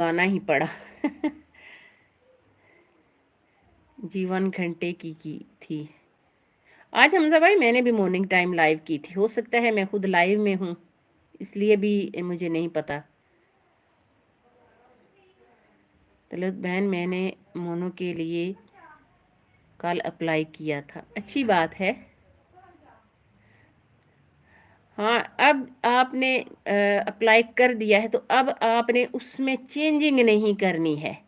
आना ही पड़ा। जी 1 घंटे की थी आज हमजा भाई। मैंने भी मॉर्निंग टाइम लाइव की थी, हो सकता है मैं खुद लाइव में हूँ इसलिए भी मुझे नहीं पता। तलत बहन मैंने मोनो के लिए कल अप्लाई किया था, अच्छी बात है। हाँ अब आपने अप्लाई कर दिया है तो अब आपने उसमें चेंजिंग नहीं करनी है।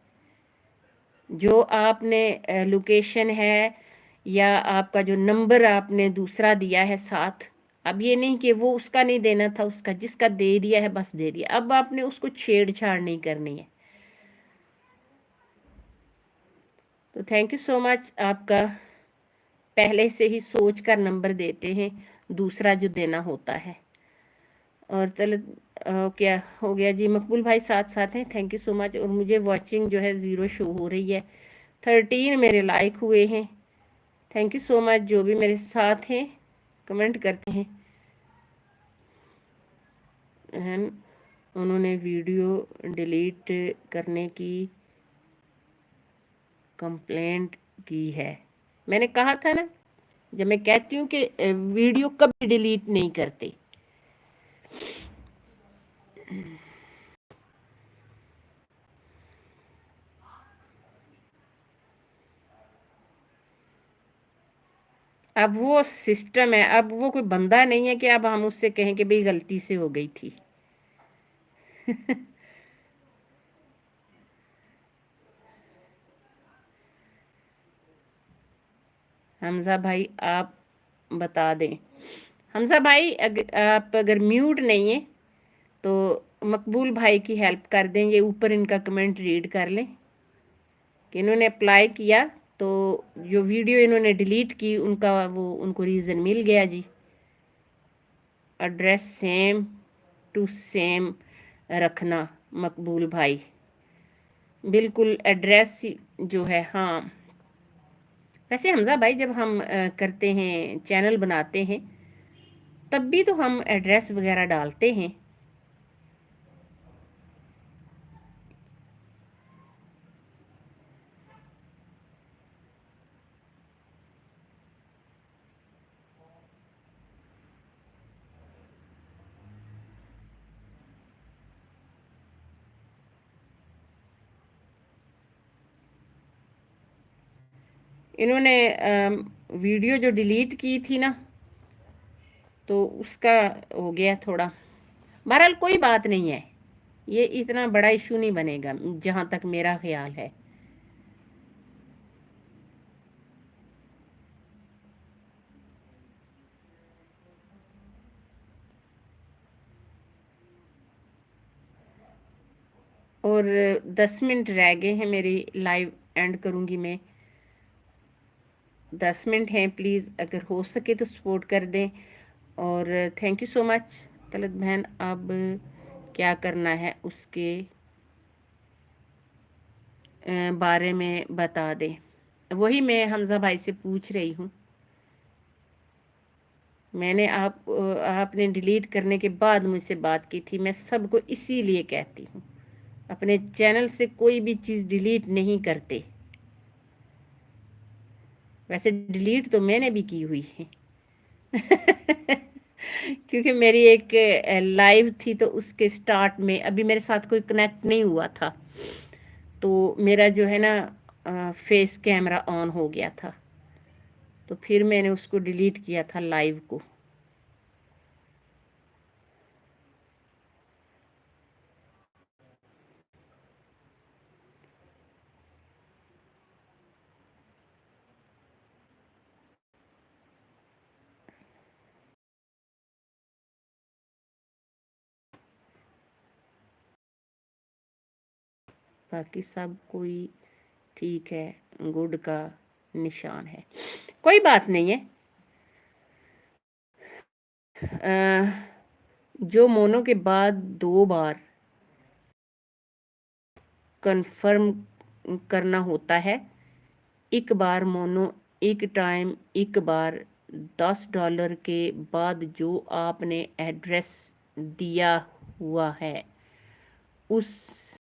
जो आपने लोकेशन है या आपका जो नंबर आपने दूसरा दिया है साथ, अब ये नहीं कि वो उसका नहीं देना था, उसका जिसका दे दिया है बस दे दिया, अब आपने उसको छेड़छाड़ नहीं करनी है। तो थैंक यू सो मच, आपका पहले से ही सोच कर नंबर देते हैं दूसरा जो देना होता है। और चलो क्या हो गया जी, मकबूल भाई साथ साथ हैं, थैंक यू सो मच। और मुझे वॉचिंग जो है 0 शो हो रही है, 13 मेरे लाइक हुए हैं, थैंक यू सो मच। जो भी मेरे साथ हैं कमेंट करते हैं। उन्होंने वीडियो डिलीट करने की कंप्लेंट की है। मैंने कहा था ना, जब मैं कहती हूँ कि वीडियो कभी डिलीट नहीं करते। अब वो सिस्टम है, अब वो कोई बंदा नहीं है कि अब हम उससे कहें कि भाई गलती से हो गई थी। हमजा भाई आप बता दें। हमजा भाई आप अगर म्यूट नहीं है तो मकबूल भाई की हेल्प कर दें, ये ऊपर इनका कमेंट रीड कर लें कि इन्होंने अप्लाई किया तो जो वीडियो इन्होंने डिलीट की उनका वो उनको रीज़न मिल गया जी। एड्रेस सेम टू सेम रखना मकबूल भाई, बिल्कुल एड्रेस जो है। हाँ वैसे हमजा भाई जब हम करते हैं चैनल बनाते हैं तब भी तो हम एड्रेस वगैरह डालते हैं। इन्होंने वीडियो जो डिलीट की थी ना तो उसका हो गया थोड़ा। बहरहाल कोई बात नहीं है, ये इतना बड़ा इशू नहीं बनेगा जहाँ तक मेरा ख्याल है। और 10 मिनट रह गए हैं, मेरी लाइव एंड करूँगी मैं। 10 मिनट हैं, प्लीज़ अगर हो सके तो सपोर्ट कर दें। और thank you so much Talat बहन। अब क्या करना है उसके बारे में बता दें, वही मैं हमजा भाई से पूछ रही हूँ। मैंने आपने डिलीट करने के बाद मुझसे बात की थी, मैं सबको इसीलिए कहती हूँ अपने चैनल से कोई भी चीज़ डिलीट नहीं करते। वैसे डिलीट तो मैंने भी की हुई है क्योंकि मेरी एक लाइव थी तो उसके स्टार्ट में अभी मेरे साथ कोई कनेक्ट नहीं हुआ था तो मेरा जो है ना फेस कैमरा ऑन हो गया था, तो फिर मैंने उसको डिलीट किया था लाइव को। बाकी सब कोई ठीक है, गुड का निशान है, कोई बात नहीं है। जो मोनो के बाद 2 बार कंफर्म करना होता है, एक बार मोनो एक टाइम, एक बार $10 के बाद जो आपने एड्रेस दिया हुआ है उस